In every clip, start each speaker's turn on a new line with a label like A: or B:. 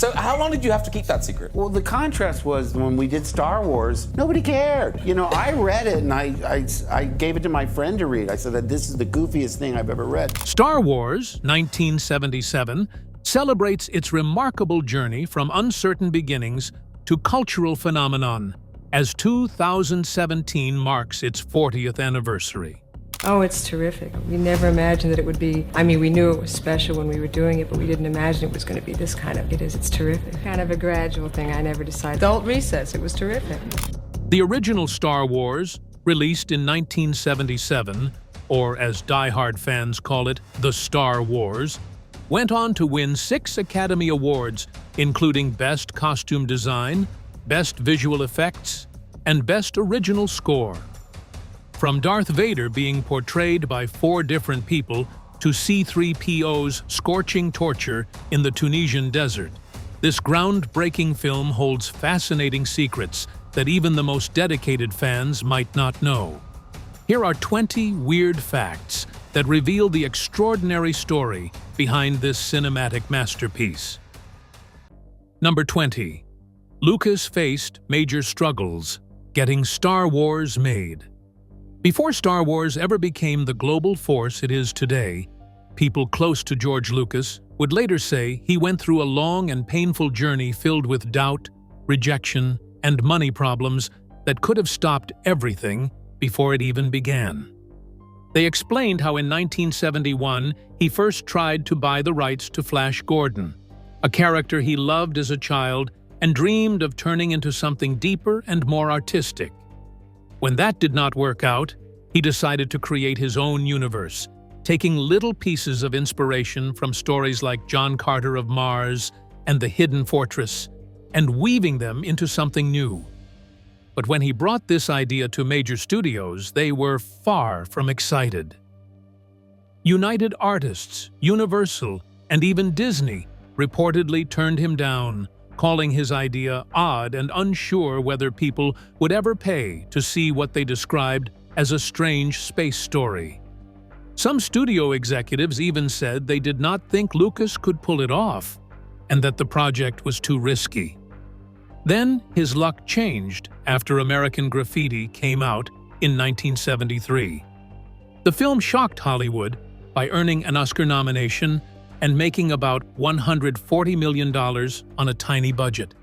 A: So how long did you have to keep that secret?
B: Well, the contrast was when we did Star Wars, nobody cared. You know, I read it and I gave it to my friend to read. I said that this is the goofiest thing I've ever read.
C: Star Wars, 1977, celebrates its remarkable journey from uncertain beginnings to cultural phenomenon, as 2017 marks its 40th anniversary.
D: Oh, it's terrific. We never imagined that it would be, I mean, we knew it was special when we were doing it, but we didn't imagine it was going to be this kind of, it's terrific. Kind of a gradual thing. I never decided. Adult recess, it was terrific.
C: The original Star Wars, released in 1977, or as diehard fans call it, the Star Wars, went on to win 6 Academy Awards, including Best Costume Design, Best Visual Effects, and Best Original Score. From Darth Vader being portrayed by 4 different people to C-3PO's scorching torture in the Tunisian desert, this groundbreaking film holds fascinating secrets that even the most dedicated fans might not know. Here are 20 weird facts that reveal the extraordinary story behind this cinematic masterpiece. Number 20. Lucas faced major struggles getting Star Wars made. Before Star Wars ever became the global force it is today, people close to George Lucas would later say he went through a long and painful journey filled with doubt, rejection, and money problems that could have stopped everything before it even began. They explained how in 1971 he first tried to buy the rights to Flash Gordon, a character he loved as a child and dreamed of turning into something deeper and more artistic. When that did not work out, he decided to create his own universe, taking little pieces of inspiration from stories like John Carter of Mars and The Hidden Fortress, and weaving them into something new. But when he brought this idea to major studios, they were far from excited. United Artists, Universal, and even Disney reportedly turned him down, calling his idea odd and unsure whether people would ever pay to see what they described as a strange space story. Some studio executives even said they did not think Lucas could pull it off, and that the project was too risky. Then his luck changed after American Graffiti came out in 1973. The film shocked Hollywood by earning an Oscar nomination and making about $140 million on a tiny budget.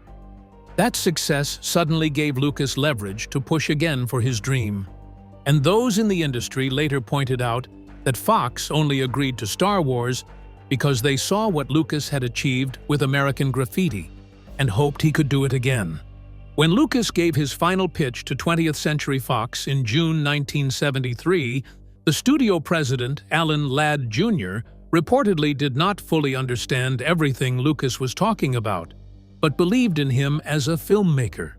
C: That success suddenly gave Lucas leverage to push again for his dream. And those in the industry later pointed out that Fox only agreed to Star Wars because they saw what Lucas had achieved with American Graffiti and hoped he could do it again. When Lucas gave his final pitch to 20th Century Fox in June 1973, the studio president, Alan Ladd Jr., reportedly did not fully understand everything Lucas was talking about, but believed in him as a filmmaker.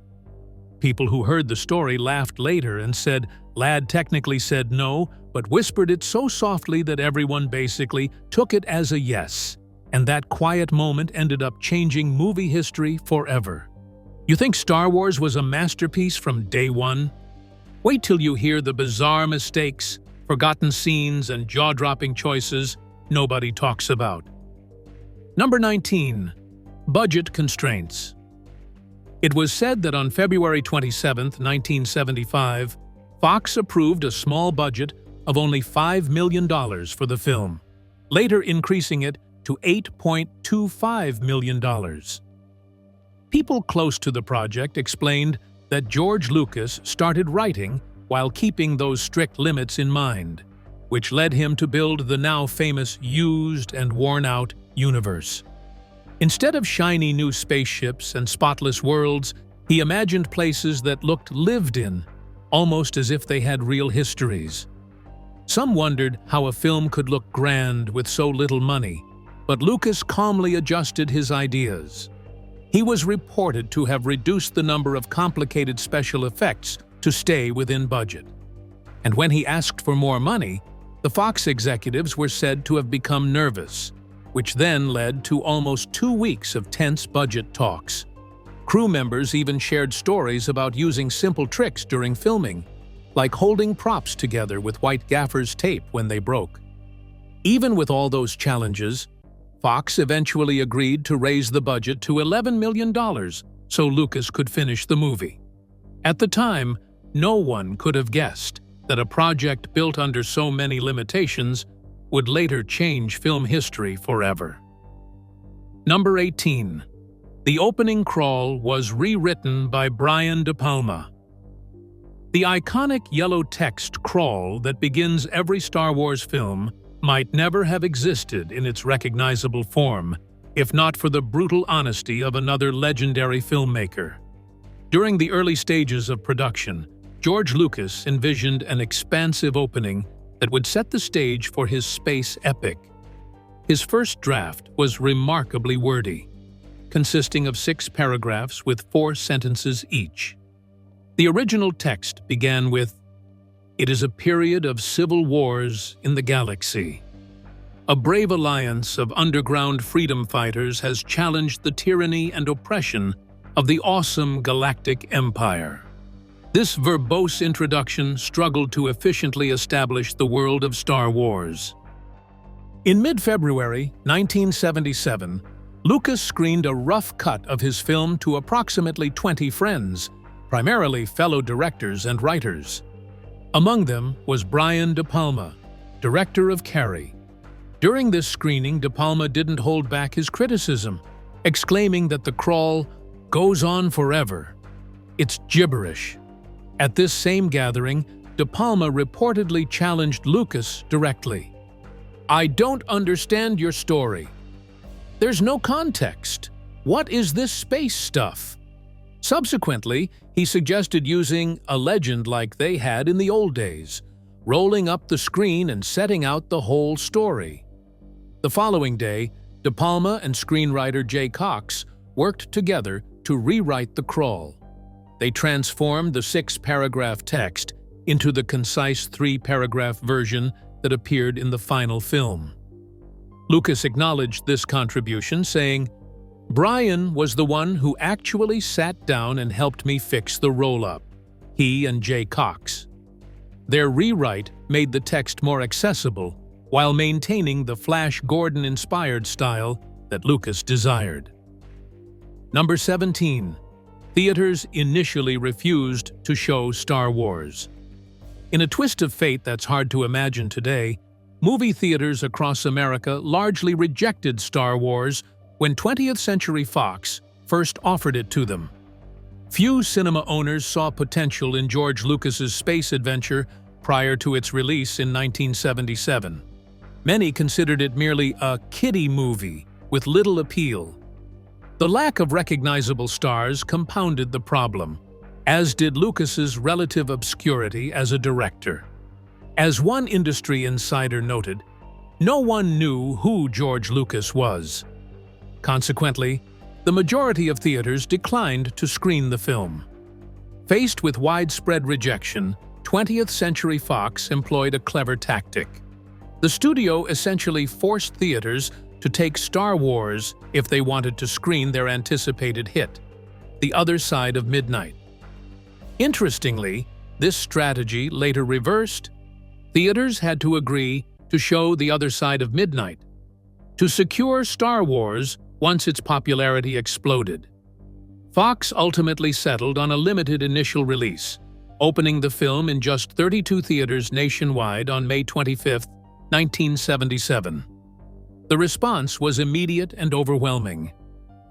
C: People who heard the story laughed later and said Ladd technically said no, but whispered it so softly that everyone basically took it as a yes, and that quiet moment ended up changing movie history forever. You think Star Wars was a masterpiece from day one? Wait till you hear the bizarre mistakes, forgotten scenes, and jaw-dropping choices nobody talks about. Number 19. Budget constraints. It was said that on February 27, 1975, Fox approved a small budget of only $5 million for the film, later increasing it to $8.25 million. People close to the project explained that George Lucas started writing while keeping those strict limits in mind, which led him to build the now famous used and worn-out universe. Instead of shiny new spaceships and spotless worlds, he imagined places that looked lived in, almost as if they had real histories. Some wondered how a film could look grand with so little money, but Lucas calmly adjusted his ideas. He was reported to have reduced the number of complicated special effects to stay within budget. And when he asked for more money, the Fox executives were said to have become nervous, which then led to almost 2 weeks of tense budget talks. Crew members even shared stories about using simple tricks during filming, like holding props together with white gaffer's tape when they broke. Even with all those challenges, Fox eventually agreed to raise the budget to $11 million so Lucas could finish the movie. At the time, no one could have guessed that a project built under so many limitations would later change film history forever. Number 18. The opening crawl was rewritten by Brian De Palma. The iconic yellow text crawl that begins every Star Wars film might never have existed in its recognizable form if not for the brutal honesty of another legendary filmmaker. During the early stages of production, George Lucas envisioned an expansive opening that would set the stage for his space epic. His first draft was remarkably wordy, consisting of 6 paragraphs with 4 sentences each. The original text began with, "It is a period of civil wars in the galaxy. A brave alliance of underground freedom fighters has challenged the tyranny and oppression of the awesome galactic empire." This verbose introduction struggled to efficiently establish the world of Star Wars. In mid-February 1977, Lucas screened a rough cut of his film to approximately 20 friends, primarily fellow directors and writers. Among them was Brian De Palma, director of Carrie. During this screening, De Palma didn't hold back his criticism, exclaiming that the crawl goes on forever. It's gibberish. At this same gathering, De Palma reportedly challenged Lucas directly. "I don't understand your story. There's no context. What is this space stuff?" Subsequently, he suggested using a legend like they had in the old days, rolling up the screen and setting out the whole story. The following day, De Palma and screenwriter Jay Cox worked together to rewrite the crawl. They transformed the 6-paragraph text into the concise 3-paragraph version that appeared in the final film. Lucas acknowledged this contribution, saying, "Brian was the one who actually sat down and helped me fix the roll-up, he and Jay Cox." Their rewrite made the text more accessible while maintaining the Flash Gordon-inspired style that Lucas desired. Number 17. Theaters initially refused to show Star Wars. In a twist of fate that's hard to imagine today, movie theaters across America largely rejected Star Wars when 20th Century Fox first offered it to them. Few cinema owners saw potential in George Lucas's space adventure prior to its release in 1977. Many considered it merely a kiddie movie with little appeal. The lack of recognizable stars compounded the problem, as did Lucas's relative obscurity as a director. As one industry insider noted, no one knew who George Lucas was. Consequently, the majority of theaters declined to screen the film. Faced with widespread rejection, 20th Century Fox employed a clever tactic. The studio essentially forced theaters to take Star Wars if they wanted to screen their anticipated hit, The Other Side of Midnight. Interestingly, this strategy later reversed. Theaters had to agree to show The Other Side of Midnight to secure Star Wars once its popularity exploded. Fox ultimately settled on a limited initial release, opening the film in just 32 theaters nationwide on May 25, 1977. The response was immediate and overwhelming.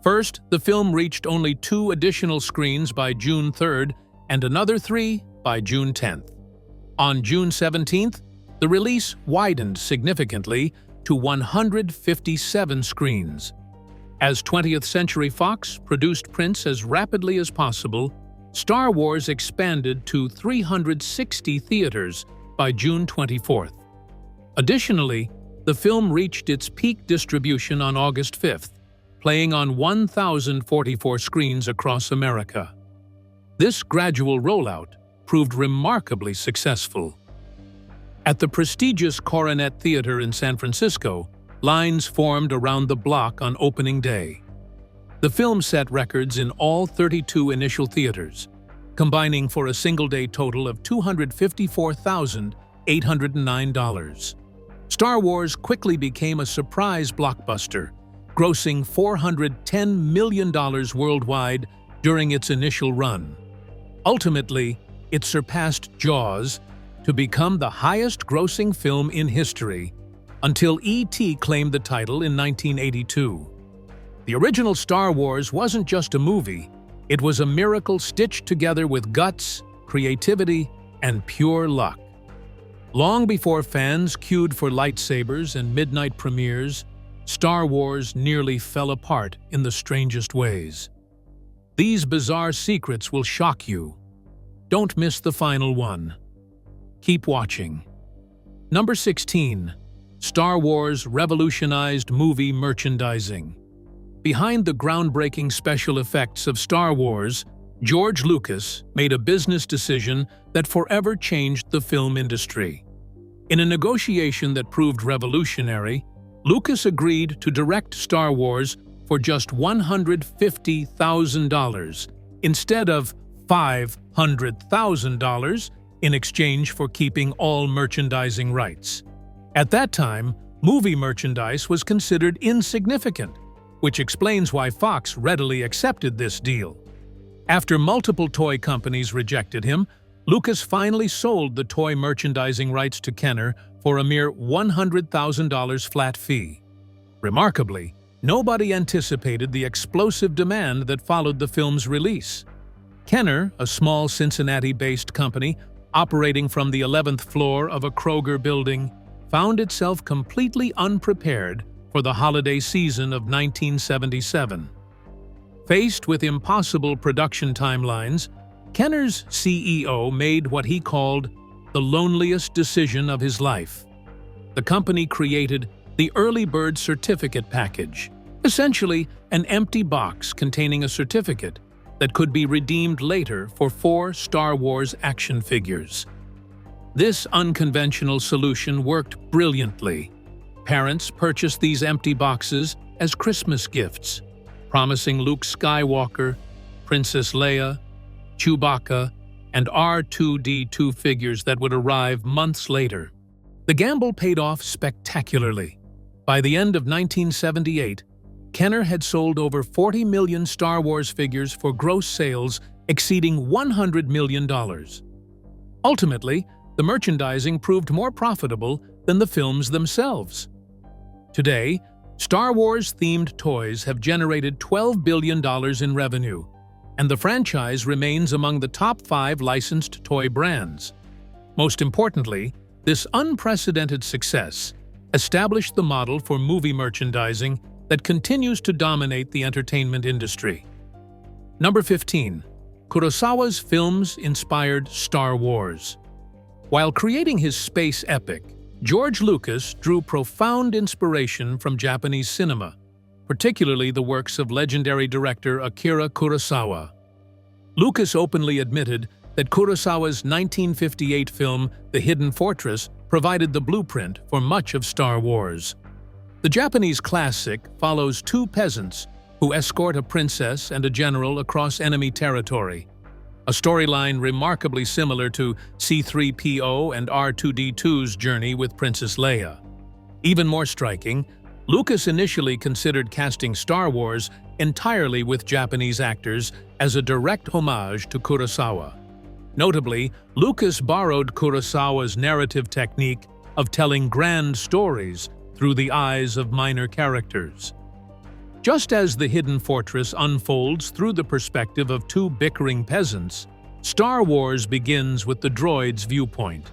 C: First, the film reached only 2 additional screens by June 3rd and another 3 by June 10th. On June 17th, the release widened significantly to 157 screens. As 20th Century Fox produced prints as rapidly as possible, Star Wars expanded to 360 theaters by June 24th. Additionally, the film reached its peak distribution on August 5th, playing on 1,044 screens across America. This gradual rollout proved remarkably successful. At the prestigious Coronet Theater in San Francisco, lines formed around the block on opening day. The film set records in all 32 initial theaters, combining for a single-day total of $254,809. Star Wars quickly became a surprise blockbuster, grossing $410 million worldwide during its initial run. Ultimately, it surpassed Jaws to become the highest-grossing film in history until E.T. claimed the title in 1982. The original Star Wars wasn't just a movie, it was a miracle stitched together with guts, creativity, and pure luck. Long before fans queued for lightsabers and midnight premieres, Star Wars nearly fell apart in the strangest ways. These bizarre secrets will shock you. Don't miss the final one. Keep watching. Number 16. Star Wars revolutionized movie merchandising. Behind the groundbreaking special effects of Star Wars, George Lucas made a business decision that forever changed the film industry. In a negotiation that proved revolutionary, Lucas agreed to direct Star Wars for just $150,000 instead of $500,000 in exchange for keeping all merchandising rights. At that time, movie merchandise was considered insignificant, which explains why Fox readily accepted this deal. After multiple toy companies rejected him, Lucas finally sold the toy merchandising rights to Kenner for a mere $100,000 flat fee. Remarkably, nobody anticipated the explosive demand that followed the film's release. Kenner, a small Cincinnati-based company operating from the 11th floor of a Kroger building, found itself completely unprepared for the holiday season of 1977. Faced with impossible production timelines, Kenner's CEO made what he called the loneliest decision of his life. The company created the Early Bird Certificate Package, essentially an empty box containing a certificate that could be redeemed later for 4 Star Wars action figures. This unconventional solution worked brilliantly. Parents purchased these empty boxes as Christmas gifts, promising Luke Skywalker, Princess Leia, Chewbacca, and R2-D2 figures that would arrive months later. The gamble paid off spectacularly. By the end of 1978, Kenner had sold over 40 million Star Wars figures for gross sales exceeding $100 million. Ultimately, the merchandising proved more profitable than the films themselves. Today, Star Wars-themed toys have generated $12 billion in revenue, and the franchise remains among the top 5 licensed toy brands. Most importantly, this unprecedented success established the model for movie merchandising that continues to dominate the entertainment industry. Number 15. Kurosawa's films inspired Star Wars. While creating his space epic, George Lucas drew profound inspiration from Japanese cinema, particularly the works of legendary director Akira Kurosawa. Lucas openly admitted that Kurosawa's 1958 film The Hidden Fortress provided the blueprint for much of Star Wars. The Japanese classic follows 2 peasants who escort a princess and a general across enemy territory, a storyline remarkably similar to C-3PO and R2-D2's journey with Princess Leia. Even more striking, Lucas initially considered casting Star Wars entirely with Japanese actors as a direct homage to Kurosawa. Notably, Lucas borrowed Kurosawa's narrative technique of telling grand stories through the eyes of minor characters. Just as The Hidden Fortress unfolds through the perspective of 2 bickering peasants, Star Wars begins with the droid's viewpoint.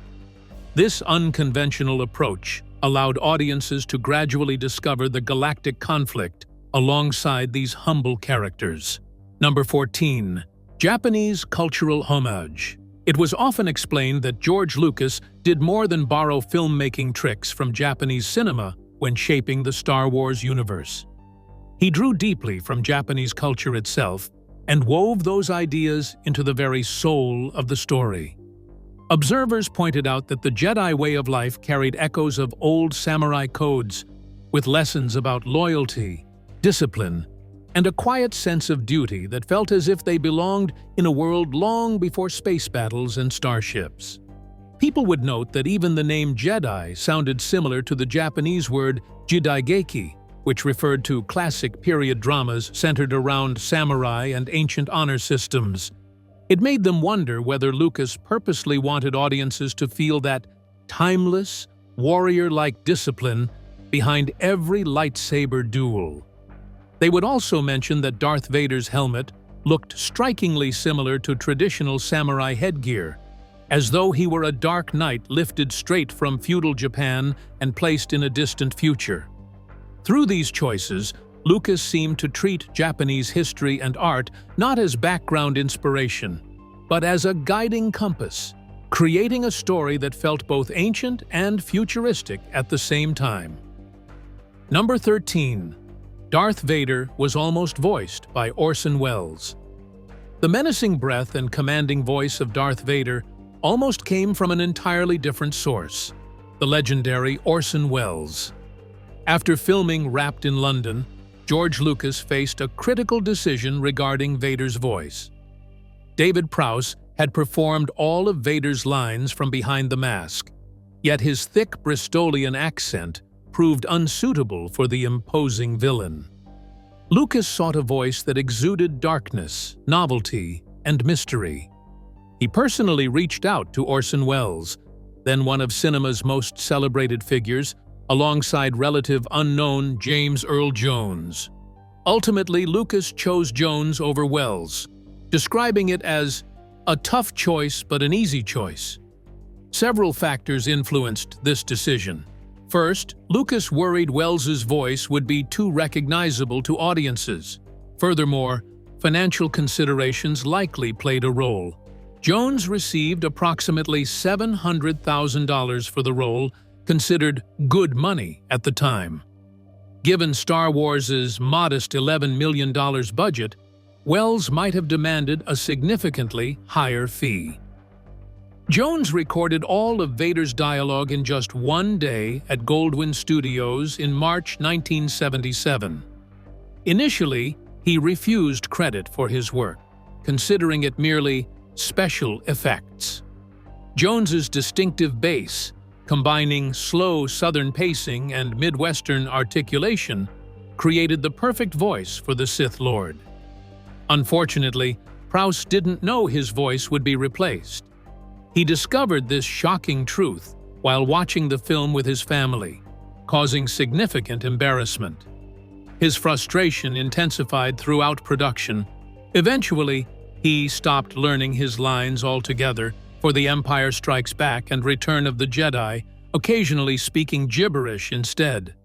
C: This unconventional approach allowed audiences to gradually discover the galactic conflict alongside these humble characters. Number 14. Japanese cultural homage. It was often explained that George Lucas did more than borrow filmmaking tricks from Japanese cinema when shaping the Star Wars universe. He drew deeply from Japanese culture itself and wove those ideas into the very soul of the story. Observers pointed out that the Jedi way of life carried echoes of old samurai codes, with lessons about loyalty, discipline, and a quiet sense of duty that felt as if they belonged in a world long before space battles and starships. People would note that even the name Jedi sounded similar to the Japanese word jidaigeki, which referred to classic period dramas centered around samurai and ancient honor systems. It made them wonder whether Lucas purposely wanted audiences to feel that timeless, warrior-like discipline behind every lightsaber duel. They would also mention that Darth Vader's helmet looked strikingly similar to traditional samurai headgear, as though he were a dark knight lifted straight from feudal Japan and placed in a distant future. Through these choices, Lucas seemed to treat Japanese history and art not as background inspiration, but as a guiding compass, creating a story that felt both ancient and futuristic at the same time. Number 13. Darth Vader was almost voiced by Orson Welles. The menacing breath and commanding voice of Darth Vader almost came from an entirely different source, the legendary Orson Welles. After filming Wrapped in London, George Lucas faced a critical decision regarding Vader's voice. David Prowse had performed all of Vader's lines from behind the mask, yet his thick Bristolian accent proved unsuitable for the imposing villain. Lucas sought a voice that exuded darkness, novelty, and mystery. He personally reached out to Orson Welles, then one of cinema's most celebrated figures, alongside relative unknown James Earl Jones. Ultimately, Lucas chose Jones over Welles, describing it as a tough choice but an easy choice. Several factors influenced this decision. First, Lucas worried Welles's voice would be too recognizable to audiences. Furthermore, financial considerations likely played a role. Jones received approximately $700,000 for the role, considered good money at the time. Given Star Wars' modest $11 million budget, Welles might have demanded a significantly higher fee. Jones recorded all of Vader's dialogue in just one day at Goldwyn Studios in March 1977. Initially, he refused credit for his work, considering it merely special effects. Jones's distinctive bass, combining slow Southern pacing and Midwestern articulation, created the perfect voice for the Sith Lord. Unfortunately, Prowse didn't know his voice would be replaced. He discovered this shocking truth while watching the film with his family, causing significant embarrassment. His frustration intensified throughout production. Eventually, he stopped learning his lines altogether for The Empire Strikes Back and Return of the Jedi, occasionally speaking gibberish instead.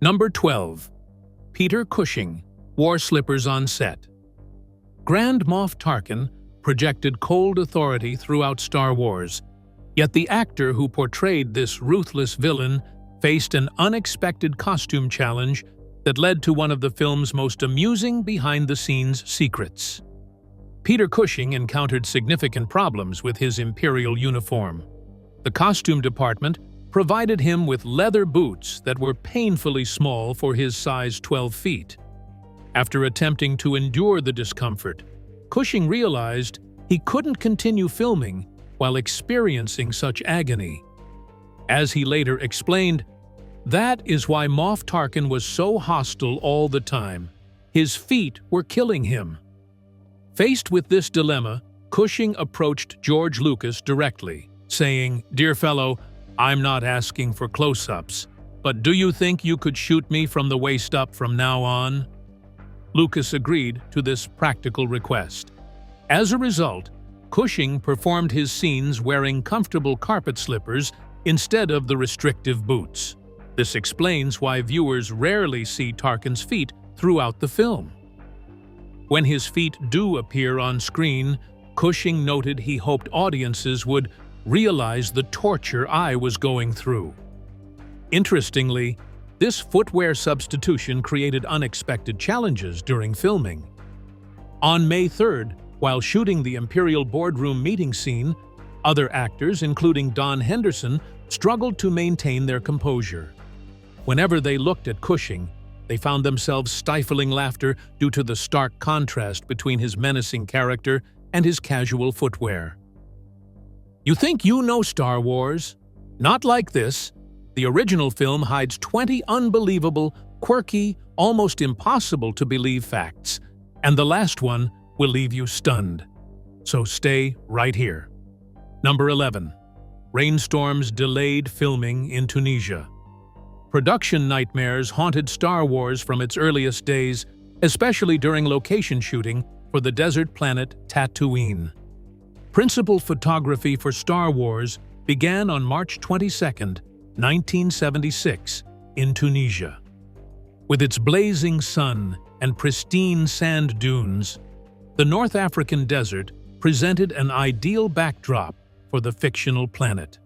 C: Number 12. Peter Cushing wore slippers on set. Grand Moff Tarkin projected cold authority throughout Star Wars, yet the actor who portrayed this ruthless villain faced an unexpected costume challenge that led to one of the film's most amusing behind-the-scenes secrets. Peter Cushing encountered significant problems with his Imperial uniform. The costume department provided him with leather boots that were painfully small for his size 12 feet. After attempting to endure the discomfort, Cushing realized he couldn't continue filming while experiencing such agony. As he later explained, that is why Moff Tarkin was so hostile all the time. His feet were killing him. Faced with this dilemma, Cushing approached George Lucas directly, saying, "Dear fellow, I'm not asking for close-ups, but do you think you could shoot me from the waist up from now on?" Lucas agreed to this practical request. As a result, Cushing performed his scenes wearing comfortable carpet slippers instead of the restrictive boots. This explains why viewers rarely see Tarkin's feet throughout the film. When his feet do appear on screen, Cushing noted he hoped audiences would realize the torture I was going through. Interestingly, this footwear substitution created unexpected challenges during filming. On May 3rd, while shooting the Imperial boardroom meeting scene, other actors, including Don Henderson, struggled to maintain their composure. Whenever they looked at Cushing, they found themselves stifling laughter due to the stark contrast between his menacing character and his casual footwear. You think you know Star Wars? Not like this. The original film hides 20 unbelievable, quirky, almost impossible to believe facts, and the last one will leave you stunned. So stay right here. Number 11. Rainstorms delayed filming in Tunisia. Production nightmares haunted Star Wars from its earliest days, especially during location shooting for the desert planet Tatooine. Principal photography for Star Wars began on March 22, 1976, in Tunisia. With its blazing sun and pristine sand dunes, the North African desert presented an ideal backdrop for the fictional planet.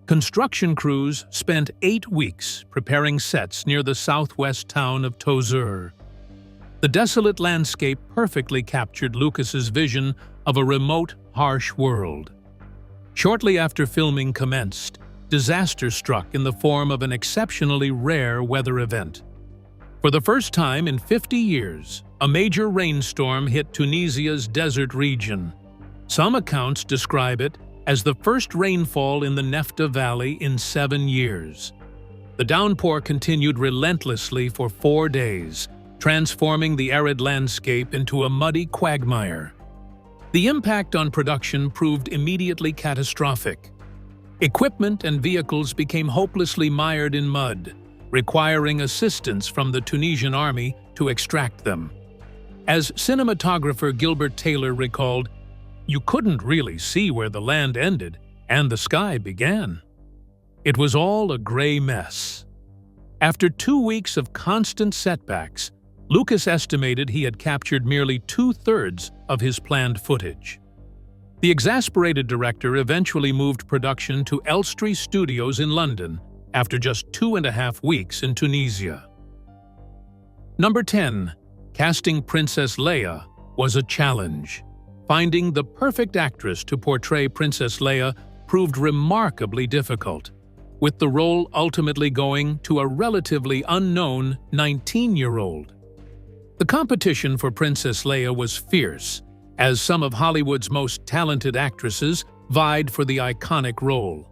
C: Construction crews spent 8 weeks preparing sets near the southwest town of Tozeur. The desolate landscape perfectly captured Lucas's vision of a remote, harsh world. Shortly after filming commenced, disaster struck in the form of an exceptionally rare weather event. For the first time in 50 years, a major rainstorm hit Tunisia's desert region. Some accounts describe it as the first rainfall in the Nefta Valley in 7 years. The downpour continued relentlessly for 4 days, transforming the arid landscape into a muddy quagmire. The impact on production proved immediately catastrophic. Equipment and vehicles became hopelessly mired in mud, requiring assistance from the Tunisian army to extract them. As cinematographer Gilbert Taylor recalled, "You couldn't really see where the land ended and the sky began. It was all a gray mess." After 2 weeks of constant setbacks, Lucas estimated he had captured merely 2/3 of his planned footage. The exasperated director eventually moved production to Elstree Studios in London after just 2.5 weeks in Tunisia. Number 10. Casting Princess Leia was a challenge. Finding the perfect actress to portray Princess Leia proved remarkably difficult, with the role ultimately going to a relatively unknown 19-year-old. The competition for Princess Leia was fierce, as some of Hollywood's most talented actresses vied for the iconic role.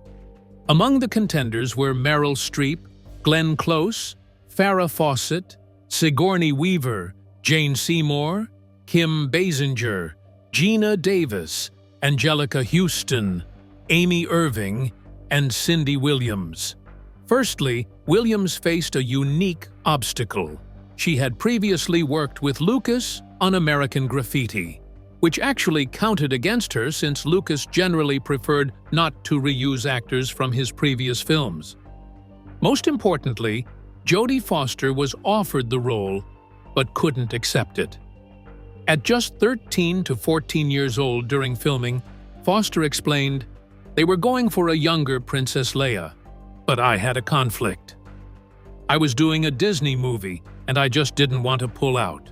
C: Among the contenders were Meryl Streep, Glenn Close, Farrah Fawcett, Sigourney Weaver, Jane Seymour, Kim Basinger, Gina Davis, Angelica Houston, Amy Irving, and Cindy Williams. Firstly, Williams faced a unique obstacle. She had previously worked with Lucas on American Graffiti, which actually counted against her since Lucas generally preferred not to reuse actors from his previous films. Most importantly, Jodie Foster was offered the role, but couldn't accept it. At just 13 to 14 years old during filming, Foster explained, "They were going for a younger Princess Leia, but I had a conflict. I was doing a Disney movie, and I just didn't want to pull out."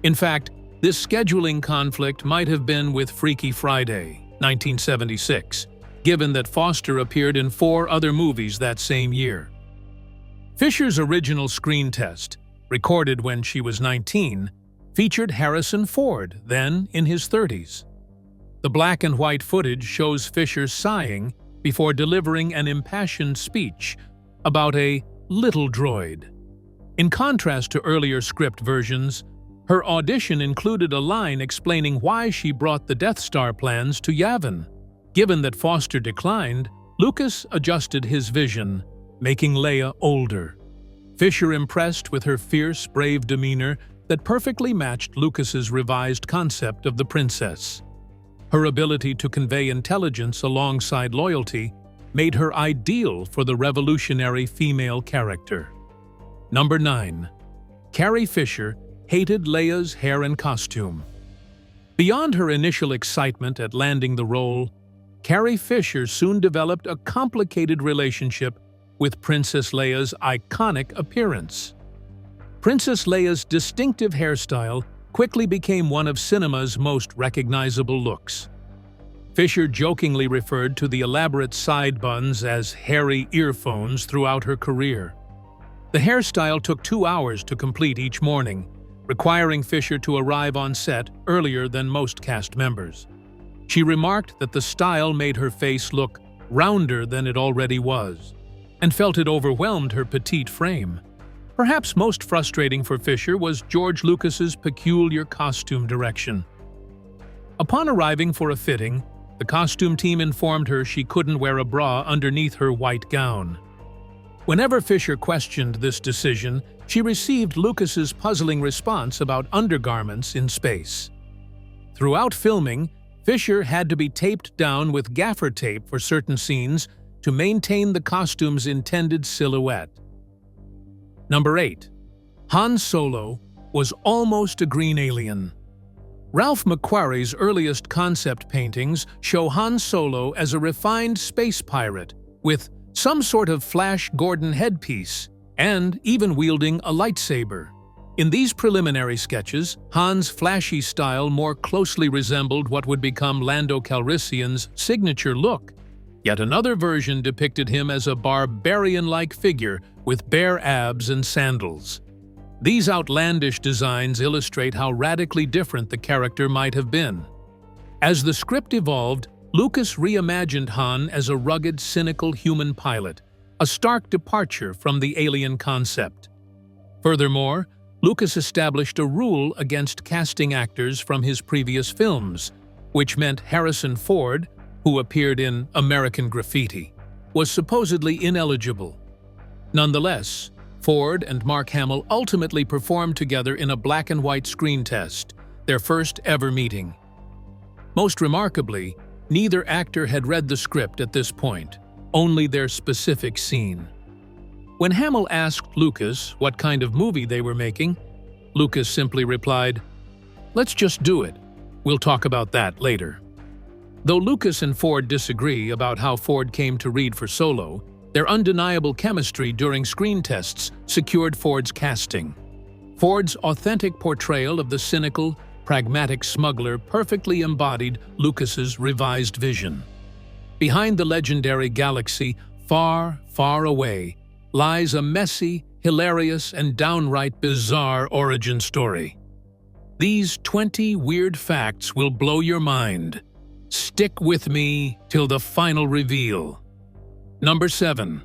C: In fact, this scheduling conflict might have been with Freaky Friday, 1976, given that Foster appeared in 4 other movies that same year. Fisher's original screen test, recorded when she was 19, featured Harrison Ford, then in his 30s. The black and white footage shows Fisher sighing before delivering an impassioned speech about a little droid. In contrast to earlier script versions, her audition included a line explaining why she brought the Death Star plans to Yavin. Given that Foster declined, Lucas adjusted his vision, making Leia older. Fisher impressed with her fierce, brave demeanor that perfectly matched Lucas's revised concept of the princess. Her ability to convey intelligence alongside loyalty made her ideal for the revolutionary female character. Number 9. Carrie Fisher hated Leia's hair and costume. Beyond her initial excitement at landing the role, Carrie Fisher soon developed a complicated relationship with Princess Leia's iconic appearance. Princess Leia's distinctive hairstyle quickly became one of cinema's most recognizable looks. Fisher jokingly referred to the elaborate side buns as hairy earphones throughout her career. The hairstyle took 2 hours to complete each morning, requiring Fisher to arrive on set earlier than most cast members. She remarked that the style made her face look rounder than it already was, and felt it overwhelmed her petite frame. Perhaps most frustrating for Fisher was George Lucas's peculiar costume direction. Upon arriving for a fitting, the costume team informed her she couldn't wear a bra underneath her white gown. Whenever Fisher questioned this decision, she received Lucas's puzzling response about undergarments in space. Throughout filming, Fisher had to be taped down with gaffer tape for certain scenes to maintain the costume's intended silhouette. Number 8. Han Solo was almost a green alien. Ralph McQuarrie's earliest concept paintings show Han Solo as a refined space pirate with some sort of Flash Gordon headpiece and even wielding a lightsaber. In these preliminary sketches, Han's flashy style more closely resembled what would become Lando Calrissian's signature look. Yet another version depicted him as a barbarian-like figure with bare abs and sandals. These outlandish designs illustrate how radically different the character might have been. As the script evolved, Lucas reimagined Han as a rugged, cynical human pilot, a stark departure from the alien concept. Furthermore, Lucas established a rule against casting actors from his previous films, which meant Harrison Ford, who appeared in American Graffiti, was supposedly ineligible. Nonetheless, Ford and Mark Hamill ultimately performed together in a black-and-white screen test, their first ever meeting. Most remarkably, neither actor had read the script at this point, only their specific scene. When Hamill asked Lucas what kind of movie they were making, Lucas simply replied, "Let's just do it. We'll talk about that later." Though Lucas and Ford disagree about how Ford came to read for Solo, their undeniable chemistry during screen tests secured Ford's casting. Ford's authentic portrayal of the cynical, pragmatic smuggler perfectly embodied Lucas's revised vision. Behind the legendary galaxy, far, far away, lies a messy, hilarious, and downright bizarre origin story. These 20 weird facts will blow your mind. Stick with me till the final reveal. Number 7.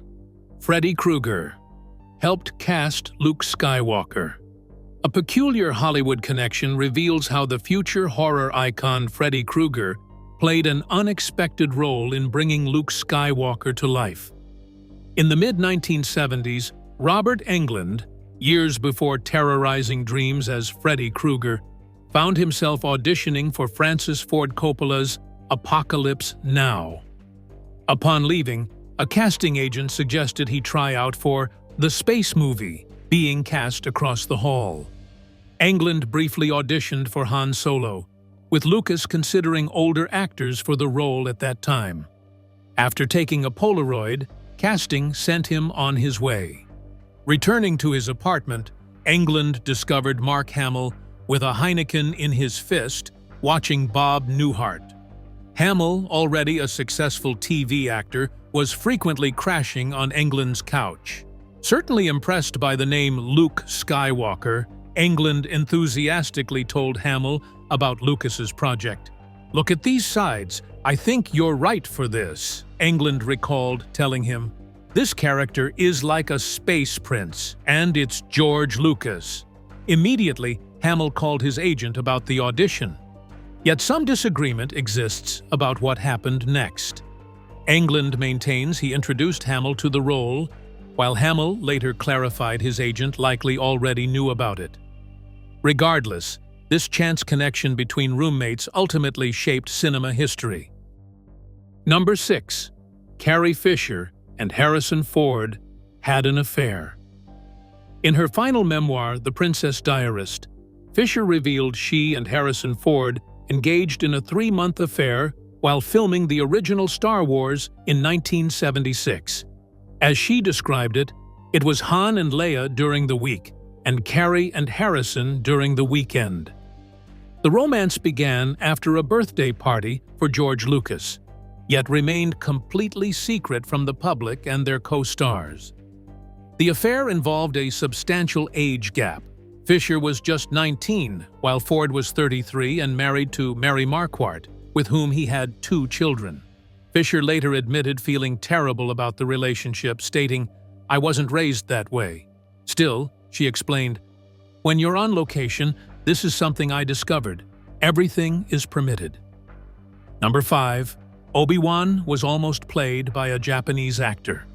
C: Freddy Krueger helped cast Luke Skywalker. A peculiar Hollywood connection reveals how the future horror icon Freddy Krueger played an unexpected role in bringing Luke Skywalker to life. In the mid-1970s, Robert Englund, years before terrorizing dreams as Freddy Krueger, found himself auditioning for Francis Ford Coppola's Apocalypse Now. Upon leaving, a casting agent suggested he try out for the space movie being cast across the hall. Englund briefly auditioned for Han Solo, with Lucas considering older actors for the role at that time. After taking a Polaroid, casting sent him on his way. Returning to his apartment, Englund discovered Mark Hamill with a Heineken in his fist, watching Bob Newhart. Hamill, already a successful TV actor, was frequently crashing on Englund's couch. Certainly impressed by the name Luke Skywalker, Englund enthusiastically told Hamill about Lucas's project. "Look at these sides. I think you're right for this," Englund recalled, telling him, "This character is like a space prince, and it's George Lucas." Immediately, Hamill called his agent about the audition. Yet some disagreement exists about what happened next. Englund maintains he introduced Hamill to the role, while Hamill later clarified his agent likely already knew about it. Regardless, this chance connection between roommates ultimately shaped cinema history. Number 6. Carrie Fisher and Harrison Ford had an affair. In her final memoir, The Princess Diarist, Fisher revealed she and Harrison Ford engaged in a 3-month affair while filming the original Star Wars in 1976. As she described it, it was Han and Leia during the week, and Carrie and Harrison during the weekend. The romance began after a birthday party for George Lucas, yet remained completely secret from the public and their co-stars. The affair involved a substantial age gap. Fisher was just 19, while Ford was 33 and married to Mary Marquardt, with whom he had 2 children. Fisher later admitted feeling terrible about the relationship, stating, "I wasn't raised that way." Still, she explained, "When you're on location, this is something I discovered. Everything is permitted." Number 5. Obi-Wan was almost played by a Japanese actor.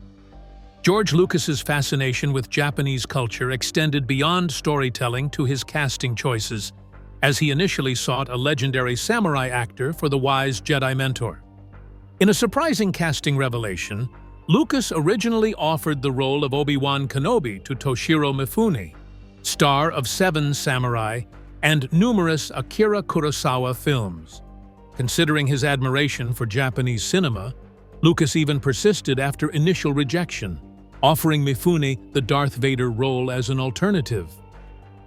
C: George Lucas's fascination with Japanese culture extended beyond storytelling to his casting choices, as he initially sought a legendary samurai actor for the wise Jedi mentor. In a surprising casting revelation, Lucas originally offered the role of Obi-Wan Kenobi to Toshiro Mifune, star of 7 Samurai and numerous Akira Kurosawa films. Considering his admiration for Japanese cinema, Lucas even persisted after initial rejection, offering Mifune the Darth Vader role as an alternative.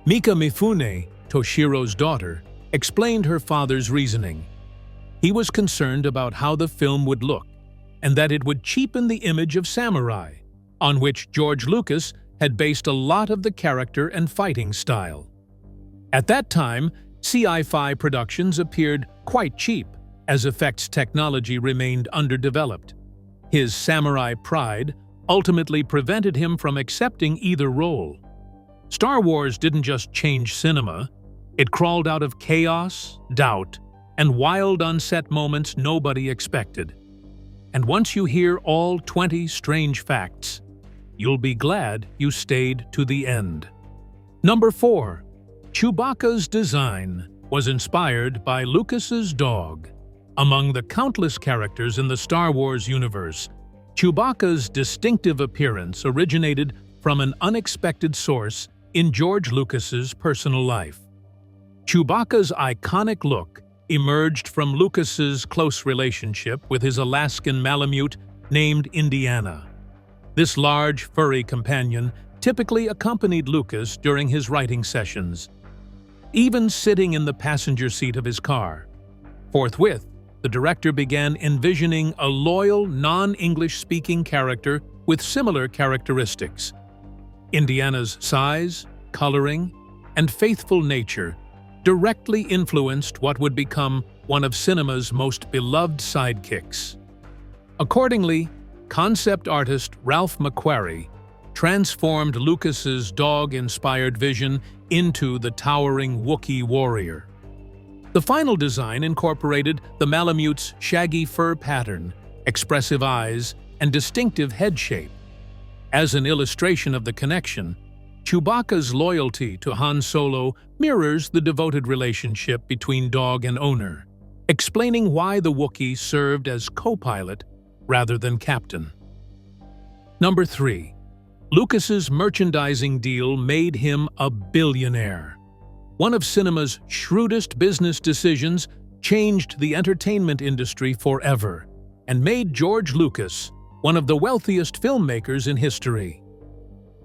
C: Mika Mifune, Toshiro's daughter, explained her father's reasoning. He was concerned about how the film would look, and that it would cheapen the image of samurai, on which George Lucas had based a lot of the character and fighting style. At that time, sci-fi productions appeared quite cheap, as effects technology remained underdeveloped. His samurai pride ultimately prevented him from accepting either role. Star Wars didn't just change cinema, it crawled out of chaos, doubt, and wild on-set moments nobody expected. And once you hear all 20 strange facts, you'll be glad you stayed to the end. Number 4. Chewbacca's design was inspired by Lucas's dog. Among the countless characters in the Star Wars universe, Chewbacca's distinctive appearance originated from an unexpected source in George Lucas's personal life. Chewbacca's iconic look emerged from Lucas's close relationship with his Alaskan Malamute named Indiana. This large, furry companion typically accompanied Lucas during his writing sessions, even sitting in the passenger seat of his car. Forthwith, the director began envisioning a loyal, non-English-speaking character with similar characteristics. Indiana's size, coloring, and faithful nature directly influenced what would become one of cinema's most beloved sidekicks. Accordingly, concept artist Ralph McQuarrie transformed Lucas's dog-inspired vision into the towering Wookiee warrior. The final design incorporated the Malamute's shaggy fur pattern, expressive eyes, and distinctive head shape. As an illustration of the connection, Chewbacca's loyalty to Han Solo mirrors the devoted relationship between dog and owner, explaining why the Wookiee served as co-pilot rather than captain. Number 3. Lucas's merchandising deal made him a billionaire. One of cinema's shrewdest business decisions changed the entertainment industry forever and made George Lucas one of the wealthiest filmmakers in history.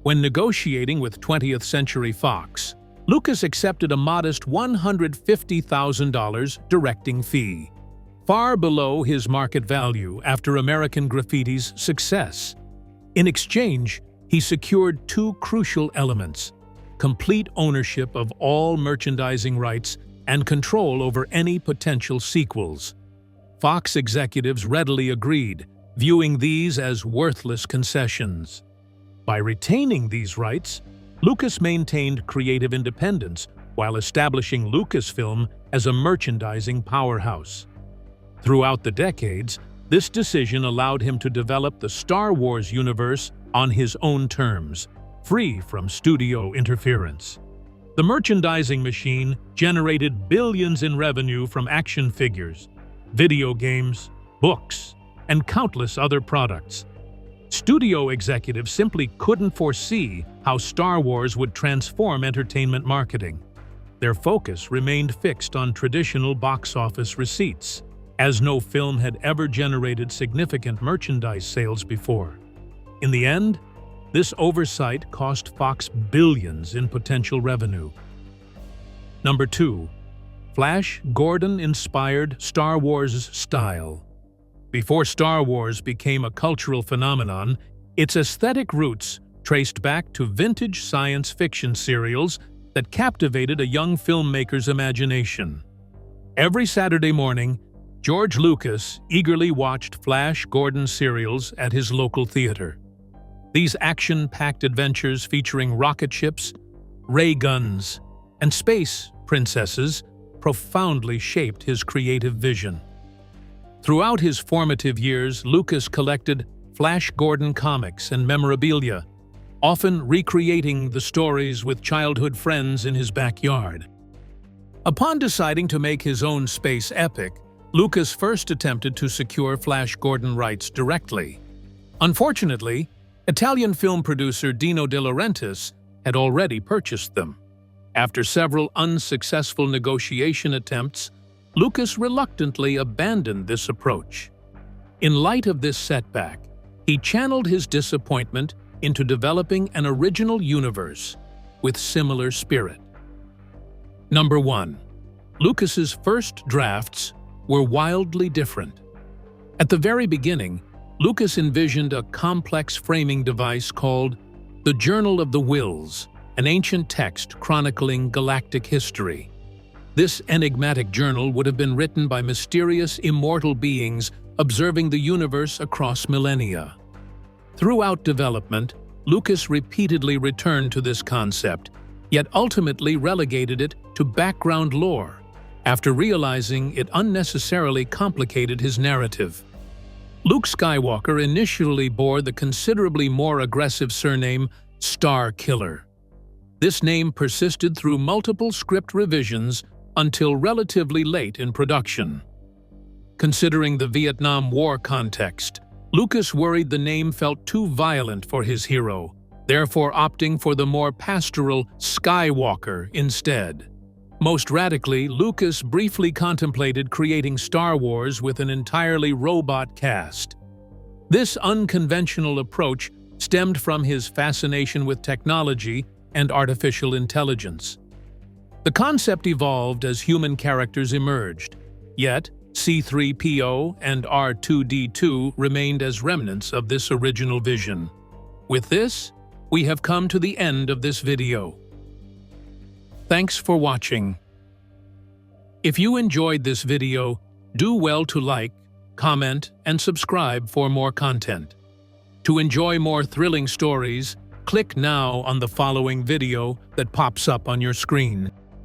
C: When negotiating with 20th Century Fox, Lucas accepted a modest $150,000 directing fee, far below his market value after American Graffiti's success. In exchange, he secured 2 crucial elements: complete ownership of all merchandising rights and control over any potential sequels. Fox executives readily agreed, viewing these as worthless concessions. By retaining these rights, Lucas maintained creative independence while establishing Lucasfilm as a merchandising powerhouse. Throughout the decades, this decision allowed him to develop the Star Wars universe on his own terms, free from studio interference. The merchandising machine generated billions in revenue from action figures, video games, books, and countless other products. Studio executives simply couldn't foresee how Star Wars would transform entertainment marketing. Their focus remained fixed on traditional box office receipts, as no film had ever generated significant merchandise sales before. In the end, this oversight cost Fox billions in potential revenue. Number 2. Flash Gordon-inspired Star Wars style. Before Star Wars became a cultural phenomenon, its aesthetic roots traced back to vintage science fiction serials that captivated a young filmmaker's imagination. Every Saturday morning, George Lucas eagerly watched Flash Gordon serials at his local theater. These action-packed adventures featuring rocket ships, ray guns, and space princesses profoundly shaped his creative vision. Throughout his formative years, Lucas collected Flash Gordon comics and memorabilia, often recreating the stories with childhood friends in his backyard. Upon deciding to make his own space epic, Lucas first attempted to secure Flash Gordon rights directly. Unfortunately, Italian film producer Dino De Laurentiis had already purchased them. After several unsuccessful negotiation attempts, Lucas reluctantly abandoned this approach. In light of this setback, he channeled his disappointment into developing an original universe with similar spirit. Number 1. Lucas's first drafts were wildly different. At the very beginning, Lucas envisioned a complex framing device called the Journal of the Wills, an ancient text chronicling galactic history. This enigmatic journal would have been written by mysterious immortal beings observing the universe across millennia. Throughout development, Lucas repeatedly returned to this concept, yet ultimately relegated it to background lore, after realizing it unnecessarily complicated his narrative. Luke Skywalker initially bore the considerably more aggressive surname Star Killer. This name persisted through multiple script revisions until relatively late in production. Considering the Vietnam War context, Lucas worried the name felt too violent for his hero, therefore opting for the more pastoral Skywalker instead. Most radically, Lucas briefly contemplated creating Star Wars with an entirely robot cast. This unconventional approach stemmed from his fascination with technology and artificial intelligence. The concept evolved as human characters emerged, yet C-3PO and R2-D2 remained as remnants of this original vision. With this, we have come to the end of this video. Thanks for watching. If you enjoyed this video, do well to like, comment, and subscribe for more content. To enjoy more thrilling stories, click now on the following video that pops up on your screen.